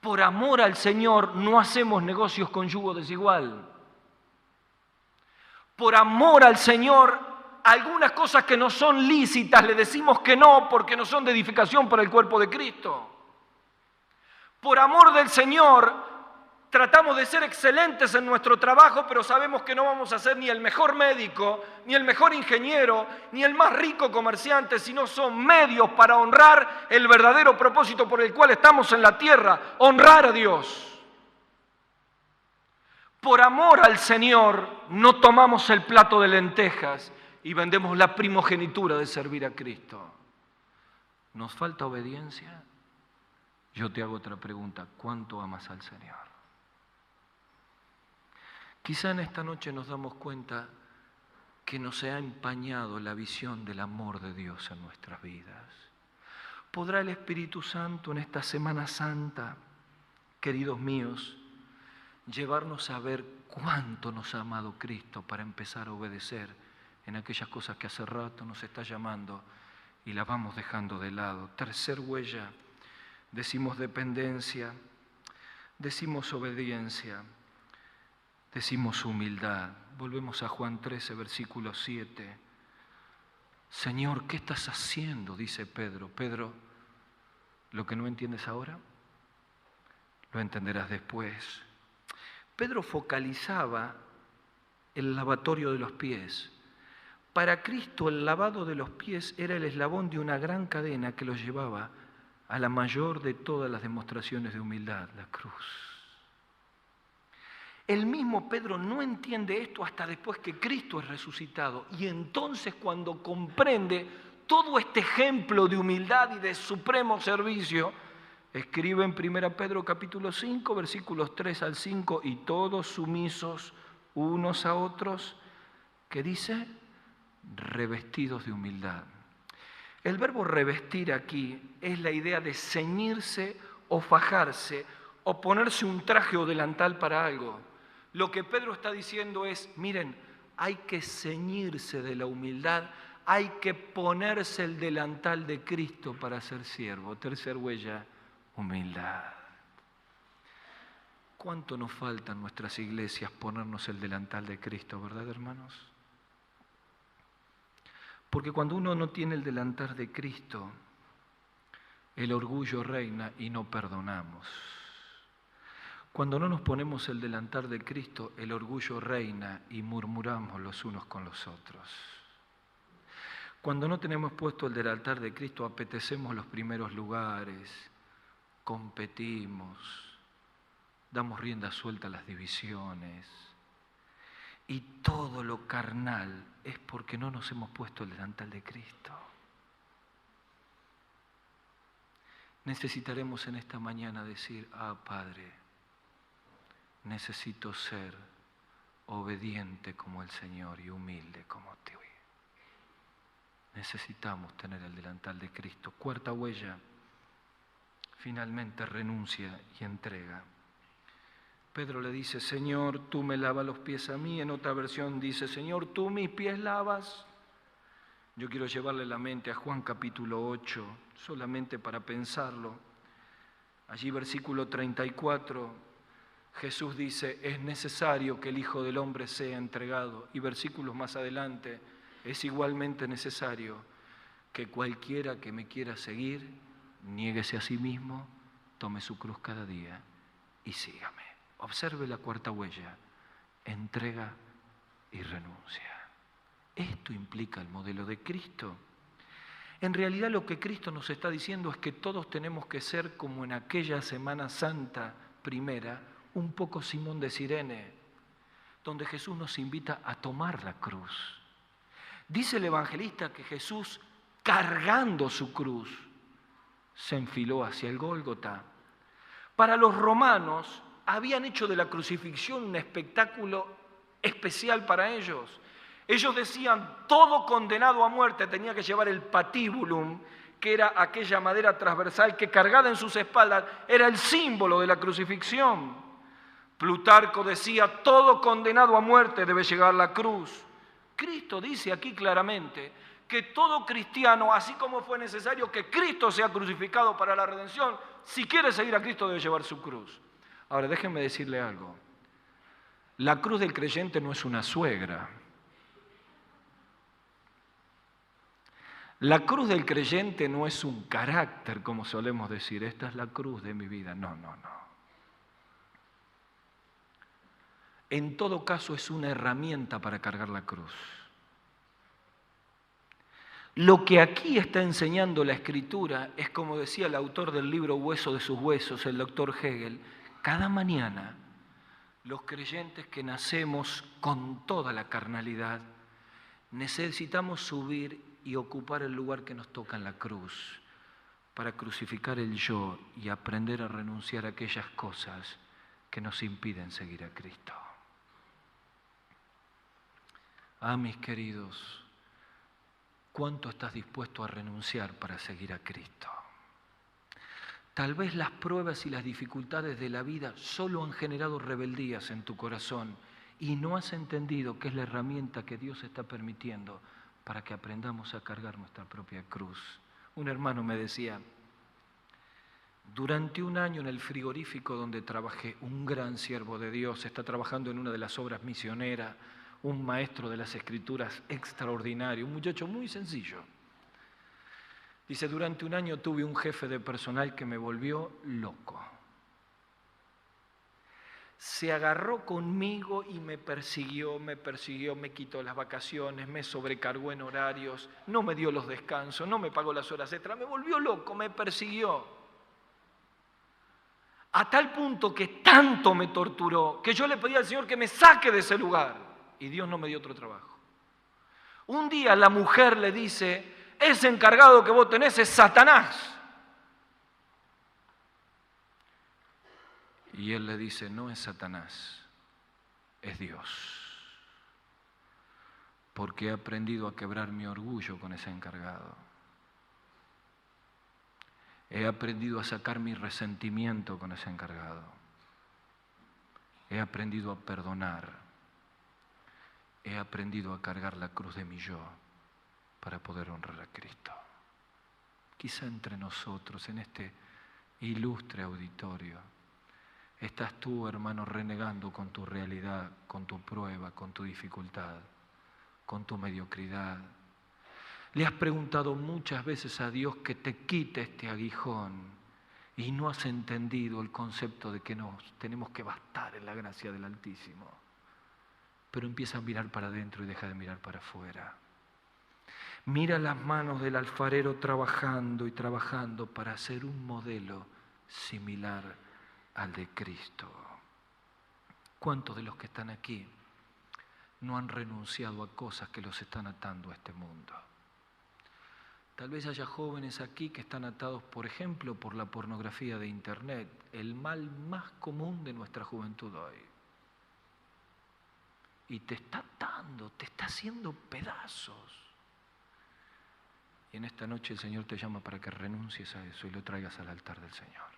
Por amor al Señor no hacemos negocios con yugo desigual. Por amor al Señor, algunas cosas que no son lícitas le decimos que no porque no son de edificación para el cuerpo de Cristo. Por amor del Señor, tratamos de ser excelentes en nuestro trabajo, pero sabemos que no vamos a ser ni el mejor médico, ni el mejor ingeniero, ni el más rico comerciante, sino son medios para honrar el verdadero propósito por el cual estamos en la tierra, honrar a Dios. Por amor al Señor, no tomamos el plato de lentejas y vendemos la primogenitura de servir a Cristo. ¿Nos falta obediencia? Yo te hago otra pregunta: ¿cuánto amas al Señor? Quizá en esta noche nos damos cuenta que nos ha empañado la visión del amor de Dios en nuestras vidas. ¿Podrá el Espíritu Santo en esta Semana Santa, queridos míos, llevarnos a ver cuánto nos ha amado Cristo para empezar a obedecer en aquellas cosas que hace rato nos está llamando y las vamos dejando de lado? Tercer huella, decimos dependencia, decimos obediencia, decimos humildad. Volvemos a Juan 13, versículo 7. Señor, ¿qué estás haciendo?, dice Pedro. Pedro, lo que no entiendes ahora, lo entenderás después. Pedro focalizaba el lavatorio de los pies. Para Cristo el lavado de los pies era el eslabón de una gran cadena que los llevaba a la mayor de todas las demostraciones de humildad, la cruz. El mismo Pedro no entiende esto hasta después que Cristo es resucitado, y entonces cuando comprende todo este ejemplo de humildad y de supremo servicio, escribe en 1 Pedro capítulo 5, versículos 3 al 5, y todos sumisos unos a otros, que dice, revestidos de humildad. El verbo revestir aquí es la idea de ceñirse o fajarse o ponerse un traje o delantal para algo. Lo que Pedro está diciendo es, miren, hay que ceñirse de la humildad, hay que ponerse el delantal de Cristo para ser siervo. Tercer huella, humildad. ¿Cuánto nos falta en nuestras iglesias ponernos el delantal de Cristo, verdad, hermanos? Porque cuando uno no tiene el delantal de Cristo, el orgullo reina y no perdonamos. Cuando no nos ponemos el delantal de Cristo, el orgullo reina y murmuramos los unos con los otros. Cuando no tenemos puesto el delantal de Cristo, apetecemos los primeros lugares, competimos, damos rienda suelta a las divisiones. Y todo lo carnal es porque no nos hemos puesto el delantal de Cristo. Necesitaremos en esta mañana decir, Padre, necesito ser obediente como el Señor y humilde como tú. Necesitamos tener el delantal de Cristo. Cuarta huella, finalmente renuncia y entrega. Pedro le dice, Señor, tú me lavas los pies a mí. En otra versión dice, Señor, tú mis pies lavas. Yo quiero llevarle la mente a Juan capítulo 8, solamente para pensarlo. Allí versículo 34, Jesús dice, es necesario que el Hijo del Hombre sea entregado. Y versículos más adelante, es igualmente necesario que cualquiera que me quiera seguir, niéguese a sí mismo, tome su cruz cada día y sígame. Observe la cuarta huella, entrega y renuncia. Esto implica el modelo de Cristo. En realidad lo que Cristo nos está diciendo es que todos tenemos que ser como en aquella Semana Santa primera, un poco Simón de Cirene, donde Jesús nos invita a tomar la cruz. Dice el evangelista que Jesús, cargando su cruz, se enfiló hacia el Gólgota. Para los romanos, habían hecho de la crucifixión un espectáculo especial para ellos. Ellos decían, todo condenado a muerte tenía que llevar el patíbulum, que era aquella madera transversal que cargada en sus espaldas era el símbolo de la crucifixión. Plutarco decía, todo condenado a muerte debe llevar la cruz. Cristo dice aquí claramente que todo cristiano, así como fue necesario que Cristo sea crucificado para la redención, si quiere seguir a Cristo debe llevar su cruz. Ahora, déjenme decirle algo. La cruz del creyente no es una suegra. La cruz del creyente no es un carácter, como solemos decir. Esta es la cruz de mi vida. No, no, no. En todo caso es una herramienta para cargar la cruz. Lo que aquí está enseñando la Escritura es, como decía el autor del libro Hueso de sus huesos, el doctor Hegel, cada mañana los creyentes que nacemos con toda la carnalidad necesitamos subir y ocupar el lugar que nos toca en la cruz para crucificar el yo y aprender a renunciar a aquellas cosas que nos impiden seguir a Cristo. Mis queridos, ¿cuánto estás dispuesto a renunciar para seguir a Cristo? Tal vez las pruebas y las dificultades de la vida solo han generado rebeldías en tu corazón y no has entendido que es la herramienta que Dios está permitiendo para que aprendamos a cargar nuestra propia cruz. Un hermano me decía, Durante un año en el frigorífico donde trabajé, un gran siervo de Dios, está trabajando en una de las obras misioneras, un maestro de las Escrituras extraordinario, un muchacho muy sencillo. Dice, durante un año tuve un jefe de personal que me volvió loco. Se agarró conmigo y me persiguió, me quitó las vacaciones, me sobrecargó en horarios, no me dio los descansos, no me pagó las horas extras, me volvió loco, me persiguió. A tal punto que tanto me torturó que yo le pedí al Señor que me saque de ese lugar y Dios no me dio otro trabajo. Un día la mujer le dice, ese encargado que vos tenés es Satanás. Y él le dice, no es Satanás, es Dios. Porque he aprendido a quebrar mi orgullo con ese encargado. He aprendido a sacar mi resentimiento con ese encargado. He aprendido a perdonar. He aprendido a cargar la cruz de mi yo para poder honrar a Cristo. Quizá entre nosotros, en este ilustre auditorio, estás tú, hermano, renegando con tu realidad, con tu prueba, con tu dificultad, con tu mediocridad. Le has preguntado muchas veces a Dios que te quite este aguijón y no has entendido el concepto de que nos tenemos que bastar en la gracia del Altísimo. Pero empieza a mirar para adentro y deja de mirar para afuera. Mira las manos del alfarero trabajando y trabajando para hacer un modelo similar al de Cristo. ¿Cuántos de los que están aquí no han renunciado a cosas que los están atando a este mundo? Tal vez haya jóvenes aquí que están atados, por ejemplo, por la pornografía de Internet, el mal más común de nuestra juventud hoy. Y te está atando, te está haciendo pedazos. Y en esta noche el Señor te llama para que renuncies a eso y lo traigas al altar del Señor.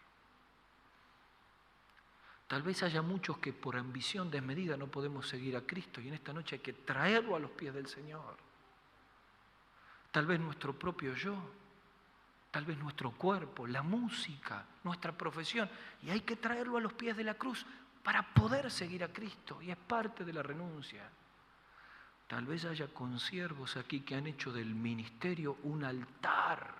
Tal vez haya muchos que por ambición desmedida no podemos seguir a Cristo y en esta noche hay que traerlo a los pies del Señor. Tal vez nuestro propio yo, tal vez nuestro cuerpo, la música, nuestra profesión, y hay que traerlo a los pies de la cruz para poder seguir a Cristo y es parte de la renuncia. Tal vez haya consiervos aquí que han hecho del ministerio un altar.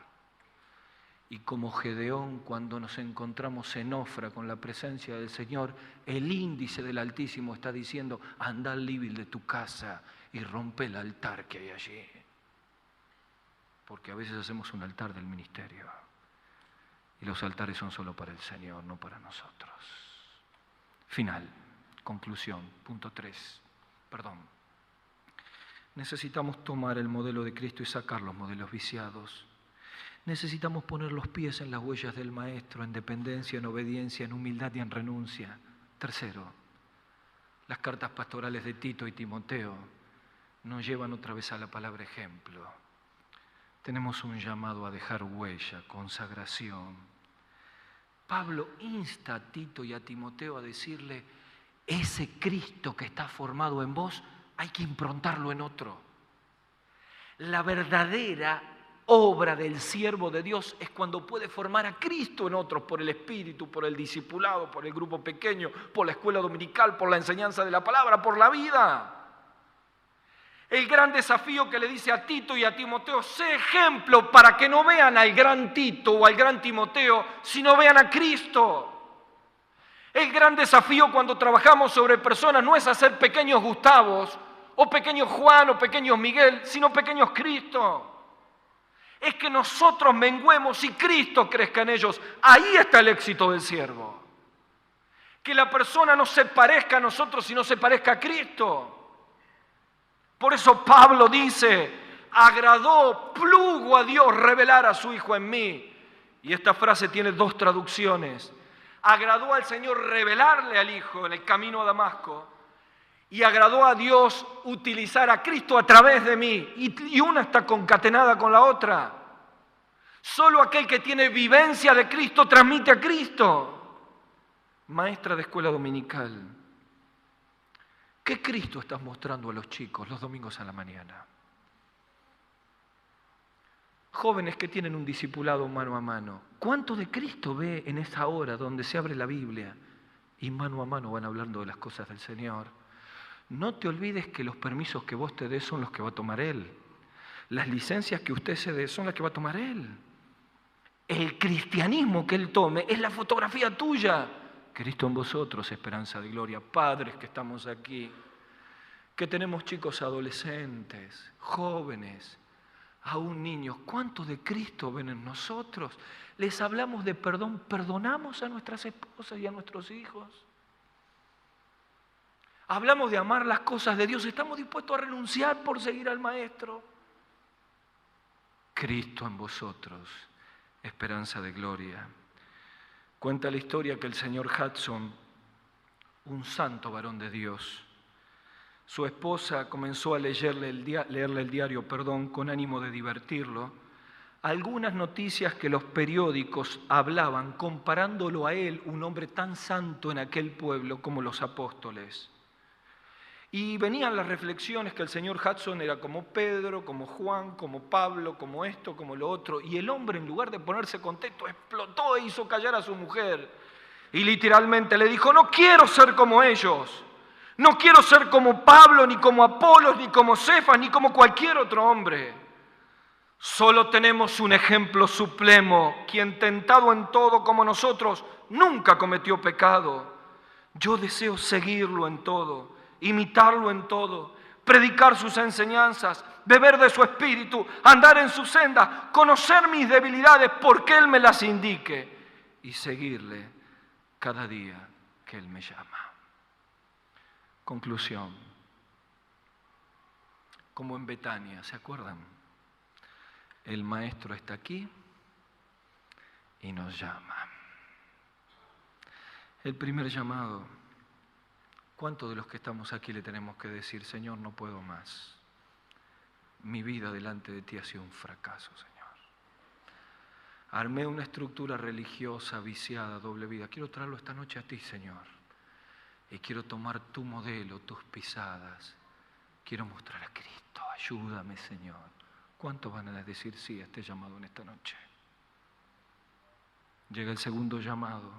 Y como Gedeón, cuando nos encontramos en Ofra con la presencia del Señor, el índice del Altísimo está diciendo, anda al living de tu casa y rompe el altar que hay allí. Porque a veces hacemos un altar del ministerio. Y los altares son solo para el Señor, no para nosotros. Final, conclusión, punto 3. Necesitamos tomar el modelo de Cristo y sacar los modelos viciados. Necesitamos poner los pies en las huellas del Maestro, en dependencia, en obediencia, en humildad y en renuncia. Tercero, las cartas pastorales de Tito y Timoteo nos llevan otra vez a la palabra ejemplo. Tenemos un llamado a dejar huella, consagración. Pablo insta a Tito y a Timoteo a decirle, ese Cristo que está formado en vos, hay que improntarlo en otro. La verdadera obra del siervo de Dios es cuando puede formar a Cristo en otros por el Espíritu, por el discipulado, por el grupo pequeño, por la escuela dominical, por la enseñanza de la palabra, por la vida. El gran desafío que le dice a Tito y a Timoteo, sé ejemplo para que no vean al gran Tito o al gran Timoteo, sino vean a Cristo. El gran desafío cuando trabajamos sobre personas no es hacer pequeños Gustavos, o pequeños Juan, o pequeños Miguel, sino pequeños Cristo. Es que nosotros menguemos y Cristo crezca en ellos. Ahí está el éxito del siervo. Que la persona no se parezca a nosotros, sino se parezca a Cristo. Por eso Pablo dice, agradó, plugo a Dios revelar a su Hijo en mí. Y esta frase tiene dos traducciones. Agradó al Señor revelarle al Hijo en el camino a Damasco. Y agradó a Dios utilizar a Cristo a través de mí. Y una está concatenada con la otra. Solo aquel que tiene vivencia de Cristo transmite a Cristo. Maestra de escuela dominical, ¿qué Cristo estás mostrando a los chicos los domingos a la mañana? Jóvenes que tienen un discipulado mano a mano, ¿cuánto de Cristo ve en esa hora donde se abre la Biblia y mano a mano van hablando de las cosas del Señor? No te olvides que los permisos que vos te des son los que va a tomar Él. Las licencias que usted se dé son las que va a tomar Él. El cristianismo que Él tome es la fotografía tuya. Cristo en vosotros, esperanza de gloria. Padres que estamos aquí, que tenemos chicos adolescentes, jóvenes, aún niños, ¿cuánto de Cristo ven en nosotros? Les hablamos de perdón, perdonamos a nuestras esposas y a nuestros hijos. Hablamos de amar las cosas de Dios, estamos dispuestos a renunciar por seguir al Maestro. Cristo en vosotros, esperanza de gloria. Cuenta la historia que el señor Hudson, un santo varón de Dios, su esposa comenzó a leerle el diario, con ánimo de divertirlo, algunas noticias que los periódicos hablaban, comparándolo a él, un hombre tan santo en aquel pueblo como los apóstoles. Y venían las reflexiones que el señor Hudson era como Pedro, como Juan, como Pablo, como esto, como lo otro. Y el hombre, en lugar de ponerse contento, explotó e hizo callar a su mujer. Y literalmente le dijo, no quiero ser como ellos. No quiero ser como Pablo, ni como Apolos, ni como Cefas, ni como cualquier otro hombre. Solo tenemos un ejemplo supremo, quien tentado en todo como nosotros, nunca cometió pecado. Yo deseo seguirlo en todo, imitarlo en todo, predicar sus enseñanzas, beber de su espíritu, andar en su senda, conocer mis debilidades porque Él me las indique y seguirle cada día que Él me llama. Conclusión. Como en Betania, ¿se acuerdan? El Maestro está aquí y nos llama. El primer llamado. ¿Cuántos de los que estamos aquí le tenemos que decir, Señor, no puedo más? Mi vida delante de ti ha sido un fracaso, Señor. Armé una estructura religiosa, viciada, doble vida. Quiero traerlo esta noche a ti, Señor. Y quiero tomar tu modelo, tus pisadas. Quiero mostrar a Cristo. Ayúdame, Señor. ¿Cuántos van a decir sí a este llamado en esta noche? Llega el segundo llamado.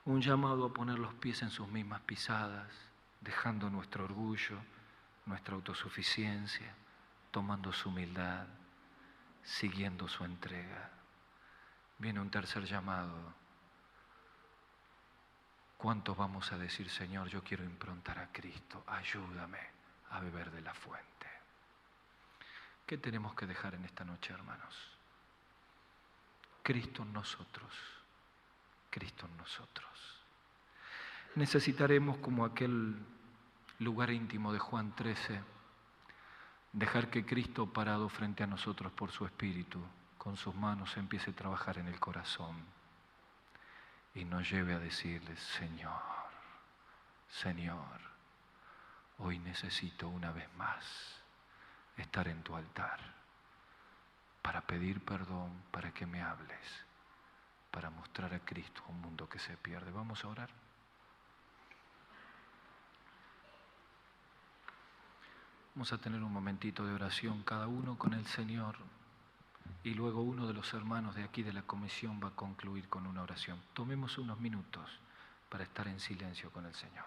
Un llamado a poner los pies en sus mismas pisadas, dejando nuestro orgullo, nuestra autosuficiencia, tomando su humildad, siguiendo su entrega. Viene un tercer llamado. ¿Cuántos vamos a decir, Señor, yo quiero improntar a Cristo, ayúdame a beber de la fuente? ¿Qué tenemos que dejar en esta noche, hermanos? Cristo en nosotros, Cristo en nosotros. Necesitaremos, como aquel lugar íntimo de Juan 13, dejar que Cristo, parado frente a nosotros por su Espíritu, con sus manos empiece a trabajar en el corazón y nos lleve a decirle, Señor, Señor, hoy necesito una vez más estar en tu altar para pedir perdón, para que me hables, para mostrar a Cristo a un mundo que se pierde. ¿Vamos a orar? Vamos a tener un momentito de oración cada uno con el Señor y luego uno de los hermanos de aquí de la comisión va a concluir con una oración. Tomemos unos minutos para estar en silencio con el Señor.